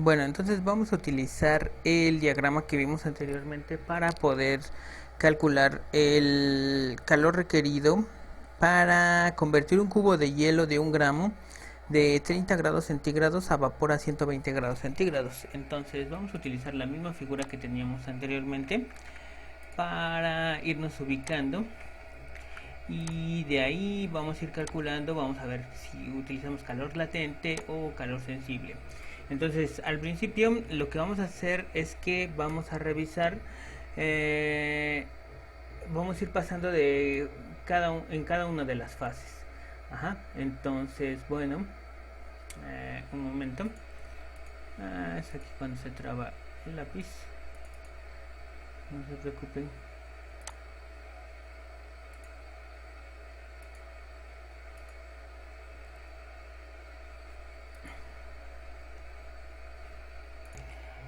Bueno, entonces vamos a utilizar el diagrama que vimos anteriormente para poder calcular el calor requerido para convertir un cubo de hielo de 1 gramo de 30 grados centígrados a vapor a 120 grados centígrados. Entonces vamos a utilizar la misma figura que teníamos anteriormente para irnos ubicando y de ahí vamos a ir calculando, vamos a ver si utilizamos calor latente o calor sensible. Entonces al principio lo que vamos a hacer es que vamos a revisar, eh, vamos a ir pasando en cada una de las fases. Ajá, entonces bueno, un momento. Es aquí cuando se traba el lápiz, no se preocupen.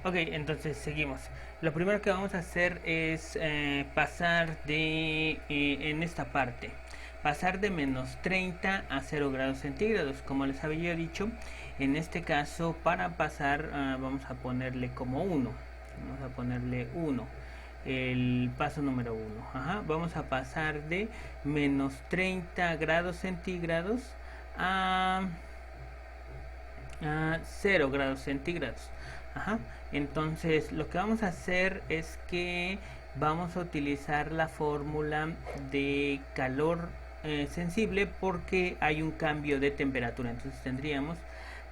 Ok, entonces seguimos. Lo primero que vamos a hacer es pasar en esta parte, pasar de -30 a 0 grados centígrados. Como les había dicho, en este caso para pasar vamos a ponerle como 1. Vamos a ponerle 1. El paso número 1. Vamos a pasar de -30 grados centígrados a 0 grados centígrados. Ajá. Entonces lo que vamos a hacer es que vamos a utilizar la fórmula de calor sensible porque hay un cambio de temperatura. Entonces tendríamos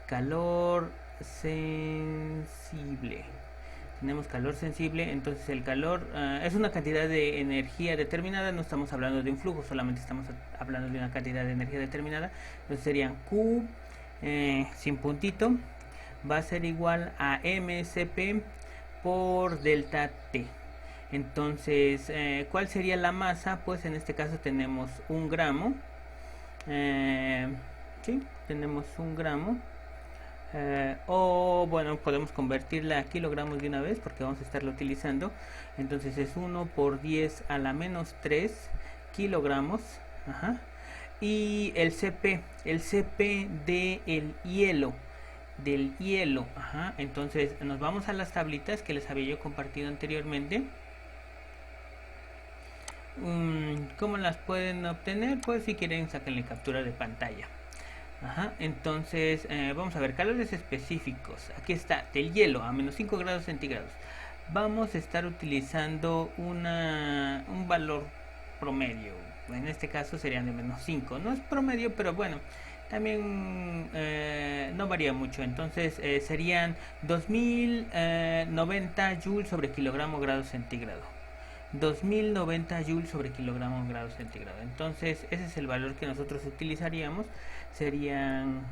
calor sensible. Tenemos calor sensible, entonces el calor es una cantidad de energía determinada, no estamos hablando de un flujo, solamente estamos hablando de una cantidad de energía determinada. Entonces serían Q sin puntito va a ser igual a msp por delta T. Entonces, ¿cuál sería la masa? Pues en este caso tenemos 1 gramo. Sí, tenemos 1 gramo. O bueno, podemos convertirla a kilogramos de una vez porque vamos a estarla utilizando. Entonces es 1 por 10 a la menos 3 kilogramos. Ajá. Y el CP del hielo. Ajá. Entonces nos vamos a las tablitas que les había yo compartido anteriormente. ¿Cómo las pueden obtener? Pues si quieren saquenle captura de pantalla. Ajá, entonces vamos a ver calores específicos. Aquí está, del hielo a -5 grados centígrados. Vamos a estar utilizando un valor promedio. En este caso serían de -5. No es promedio, pero bueno, también no varía mucho. Entonces serían 2090 joules sobre kilogramo grado centígrado. 2090 joules sobre kilogramo grado centígrado. Entonces ese es el valor que nosotros utilizaríamos. Serían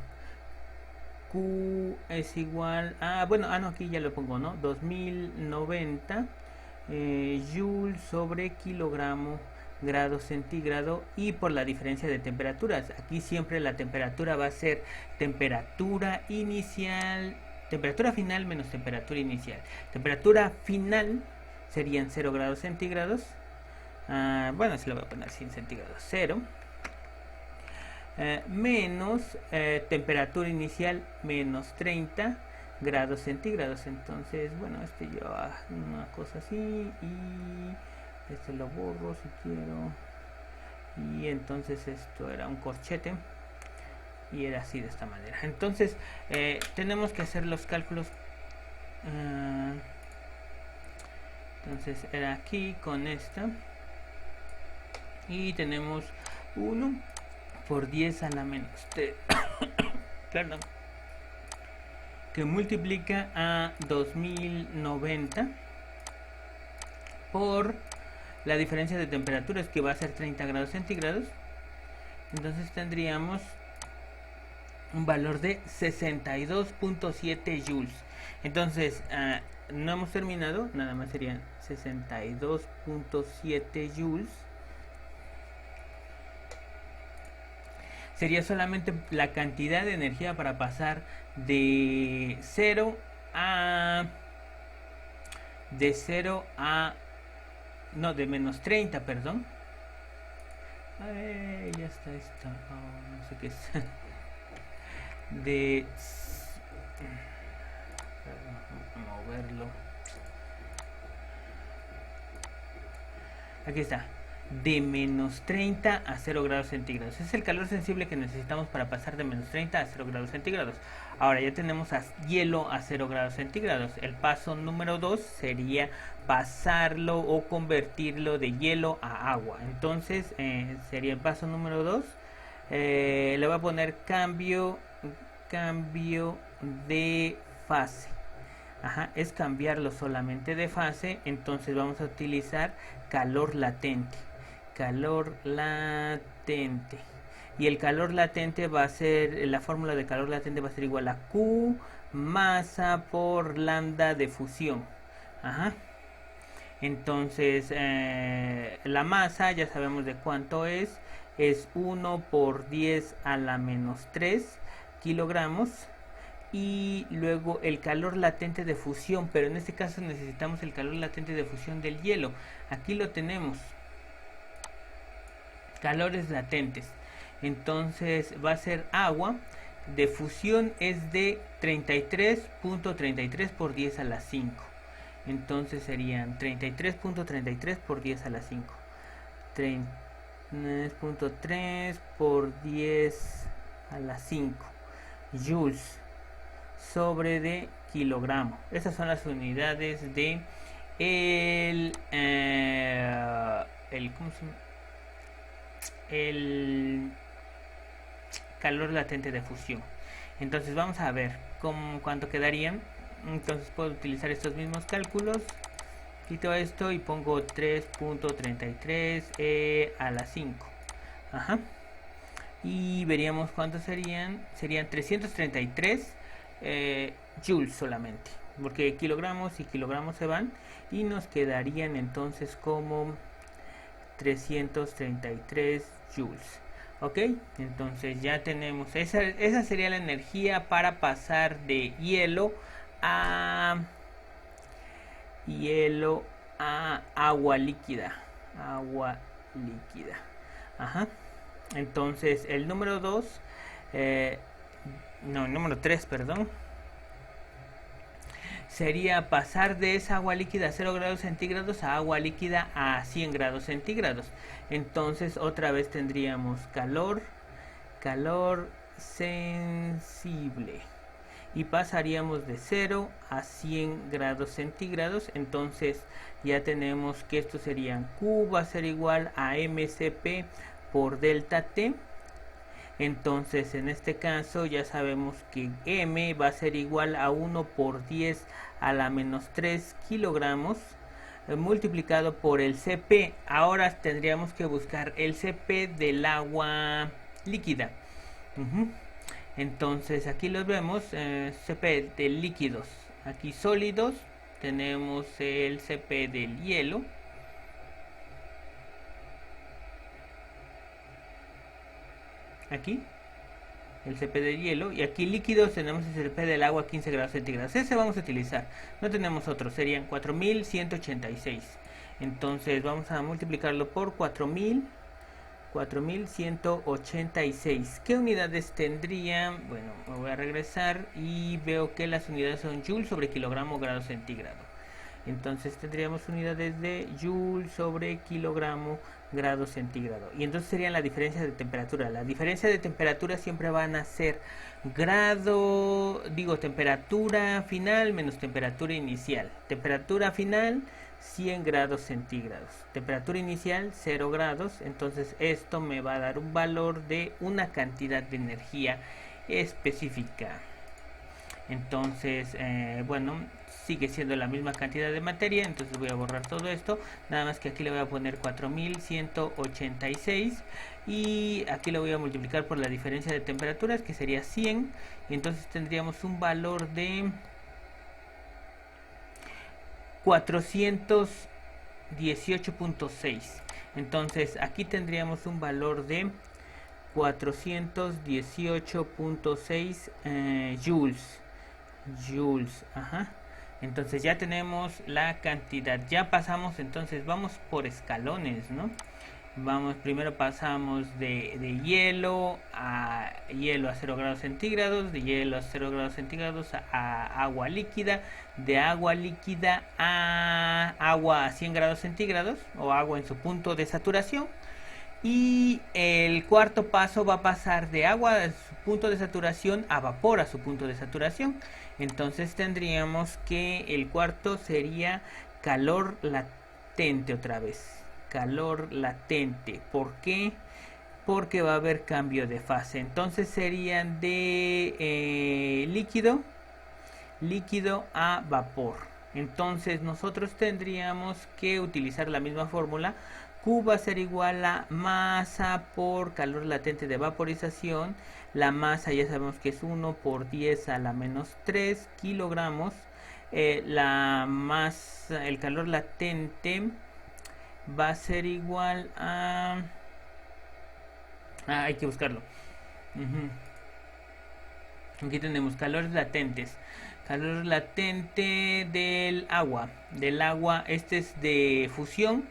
Q es igual a, bueno, no, aquí ya lo pongo, ¿no? 2090 joules sobre kilogramo grado centígrado, y por la diferencia de temperaturas. Aquí siempre la temperatura va a ser temperatura inicial, temperatura final menos temperatura inicial. Temperatura final serían 0 grados centígrados. Bueno, se lo voy a poner sin centígrados, 0. Menos temperatura inicial menos 30 grados centígrados. Entonces, bueno, yo una cosa así y lo borro si quiero. Y entonces esto era un corchete y era así de esta manera. Entonces, tenemos que hacer los cálculos. Entonces era aquí con esta y tenemos 1 por 10 a la menos t perdón, que multiplica a 2090 por la diferencia de temperaturas, que va a ser 30 grados centígrados. Entonces tendríamos un valor de 62.7 joules. Entonces no hemos terminado, nada más serían 62.7 joules. Sería solamente la cantidad de energía para pasar de 0 a no, de -30, perdón. Ya está esto. No sé qué es. De verlo. Aquí está. De menos 30 a 0 grados centígrados. Es el calor sensible que necesitamos para pasar de menos 30 a 0 grados centígrados. Ahora ya tenemos hielo a 0 grados centígrados. El paso número 2 sería pasarlo o convertirlo de hielo a agua. Entonces sería el paso número 2. Le voy a poner cambio de fase. Ajá, es cambiarlo solamente de fase. Entonces vamos a utilizar calor latente. Calor latente. Y el calor latente va a ser, la fórmula de calor latente va a ser igual a Q masa por lambda de fusión. Ajá. Entonces, la masa ya sabemos de cuánto es 1 por 10 a la menos 3 kilogramos. Y luego el calor latente de fusión, pero en este caso necesitamos el calor latente de fusión del hielo. Aquí lo tenemos, calores latentes. Entonces va a ser agua de fusión, es de 33.33 por 10 a la 5. Entonces serían 33.33 por 10 a la 5. 3.3 por 10 a la 5 joules sobre de kilogramo. Esas son las unidades de el calor latente de fusión. Entonces vamos a ver cuánto quedarían. Entonces puedo utilizar estos mismos cálculos, quito esto y pongo 3.33 a la 5. Ajá. Y veríamos cuántos serían 333 joules solamente, porque kilogramos y kilogramos se van, y nos quedarían entonces como 333 joules. Ok, entonces ya tenemos esa sería la energía para pasar de hielo a agua líquida. Ajá. Entonces el número 2, el número 3, perdón, sería pasar de esa agua líquida a 0 grados centígrados a agua líquida a 100 grados centígrados. Entonces otra vez tendríamos calor sensible, y pasaríamos de 0 a 100 grados centígrados. Entonces ya tenemos que esto sería Q va a ser igual a mcp por delta T. Entonces en este caso ya sabemos que M va a ser igual a 1 por 10 a la menos 3 kilogramos multiplicado por el CP. Ahora tendríamos que buscar el CP del agua líquida. Entonces aquí los vemos, CP de líquidos. Aquí sólidos tenemos el CP del hielo. Aquí el CP del hielo, y aquí líquidos tenemos el CP del agua 15 grados centígrados. Ese vamos a utilizar, no tenemos otro, serían 4186. Entonces vamos a multiplicarlo por 4186. ¿Qué unidades tendrían? Bueno, me voy a regresar y veo que las unidades son joules sobre kilogramo grado centígrado. Entonces tendríamos unidades de joule sobre kilogramo grado centígrado. Y entonces serían la diferencia de temperatura. La diferencia de temperatura siempre van a ser temperatura final menos temperatura inicial. Temperatura final 100 grados centígrados. Temperatura inicial 0 grados. Entonces esto me va a dar un valor de una cantidad de energía específica. Entonces, sigue siendo la misma cantidad de materia. Entonces voy a borrar todo esto, nada más que aquí le voy a poner 4186 y aquí lo voy a multiplicar por la diferencia de temperaturas, que sería 100, y entonces tendríamos un valor de 418.6. entonces aquí tendríamos un valor de 418.6 joules. Ajá. Entonces ya tenemos la cantidad. Ya pasamos, entonces vamos por escalones, ¿no? Primero pasamos de hielo a 0 grados centígrados, de hielo a 0 grados centígrados a agua líquida, de agua líquida a agua a 100 grados centígrados o agua en su punto de saturación. Y el cuarto paso va a pasar de agua a su punto de saturación a vapor a su punto de saturación. Entonces tendríamos que el cuarto sería calor latente otra vez. Calor latente. ¿Por qué? Porque va a haber cambio de fase. Entonces serían de líquido a vapor. Entonces nosotros tendríamos que utilizar la misma fórmula. Q va a ser igual a masa por calor latente de vaporización. La masa ya sabemos que es 1 por 10 a la menos 3 kilogramos. La masa, el calor latente va a ser igual a... hay que buscarlo. Aquí tenemos calores latentes. Calor latente del agua. Este es de fusión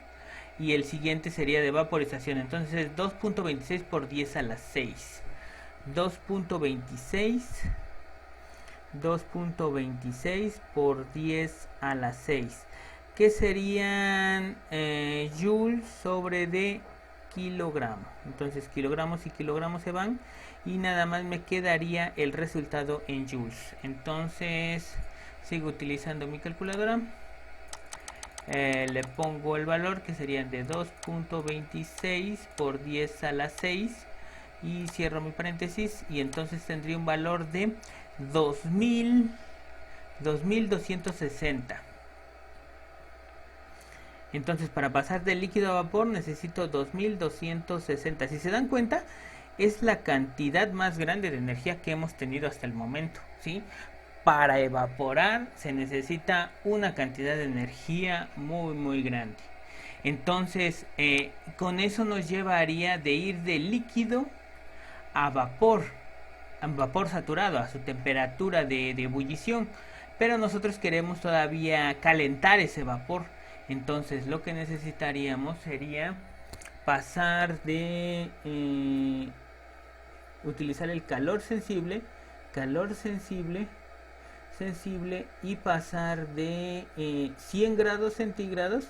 y el siguiente sería de vaporización. Entonces es 2.26 por 10 a la 6. 2.26 por 10 a la 6. Que serían joules sobre de kilogramo. Entonces kilogramos y kilogramos se van y nada más me quedaría el resultado en joules. Entonces sigo utilizando mi calculadora. Le pongo el valor que serían de 2.26 por 10 a la 6 y cierro mi paréntesis y entonces tendría un valor de 2260. Entonces para pasar de líquido a vapor necesito 2260. Si se dan cuenta, es la cantidad más grande de energía que hemos tenido hasta el momento, ¿sí? Para evaporar se necesita una cantidad de energía muy grande. Entonces con eso nos llevaría de ir de líquido a vapor saturado, a su temperatura de ebullición. Pero nosotros queremos todavía calentar ese vapor. Entonces lo que necesitaríamos sería pasar de utilizar el calor sensible y pasar de 100 grados centígrados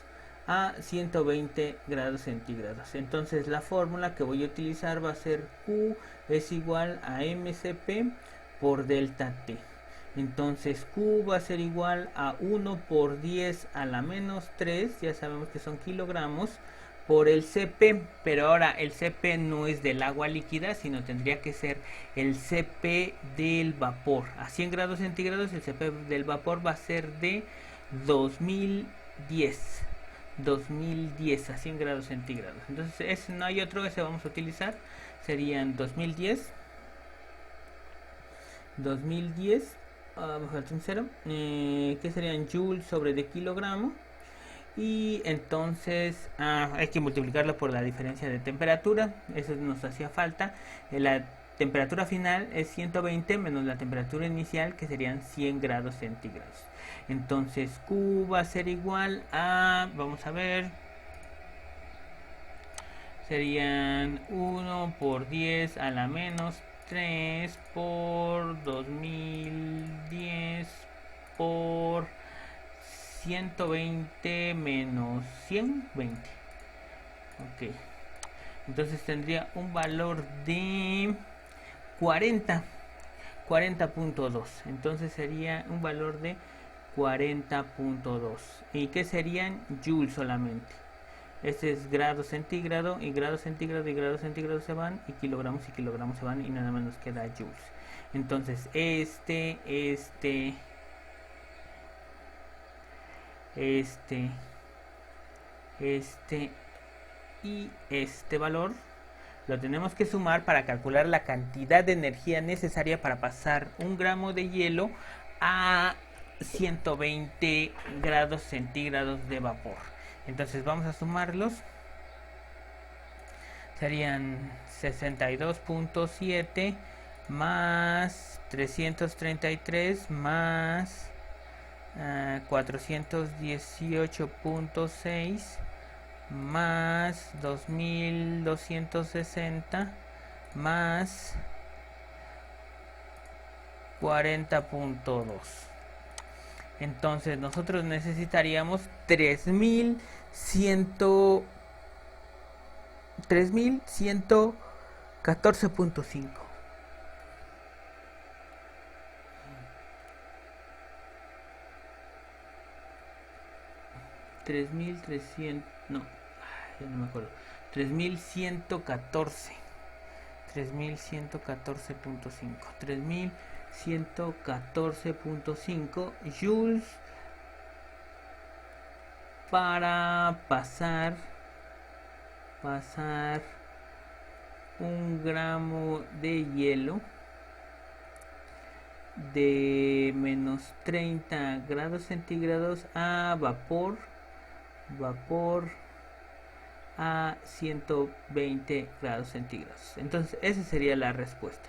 a 120 grados centígrados. Entonces la fórmula que voy a utilizar va a ser Q es igual a mcp por delta T. Entonces Q va a ser igual a 1 por 10 a la menos 3, ya sabemos que son kilogramos, por el Cp, pero ahora el Cp no es del agua líquida, sino tendría que ser el Cp del vapor. A 100 grados centígrados el Cp del vapor va a ser de 2010 a 100 grados centígrados. Entonces no hay otro, ese vamos a utilizar, serían 2010 mejor un cero, que serían joules sobre de kilogramo. Y entonces hay que multiplicarlo por la diferencia de temperatura. Eso nos hacía falta. La temperatura final es 120 menos la temperatura inicial, que serían 100 grados centígrados. Entonces Q va a ser igual a, vamos a ver, serían 1 por 10 a la menos 3 por 2010 por 120 menos 120. Ok. Entonces tendría un valor de 40.2. Entonces sería un valor de 40.2. ¿Y qué serían? Joules solamente. Este es grado centígrado y grado centígrado y grado centígrado se van y kilogramos se van y nada más nos queda joules. Entonces este y este valor lo tenemos que sumar para calcular la cantidad de energía necesaria para pasar 1 gramo de hielo a 120 grados centígrados de vapor. Entonces vamos a sumarlos. Serían 62.7 más 333 más 418.6 más 2260 más 40.2. Entonces nosotros necesitaríamos 3114.5. 3300, no, ya no me acuerdo. 3114. 3114.5. 3114.5 joules para pasar 1 gramo de hielo de menos 30 grados centígrados a vapor a 120 grados centígrados. Entonces esa sería la respuesta.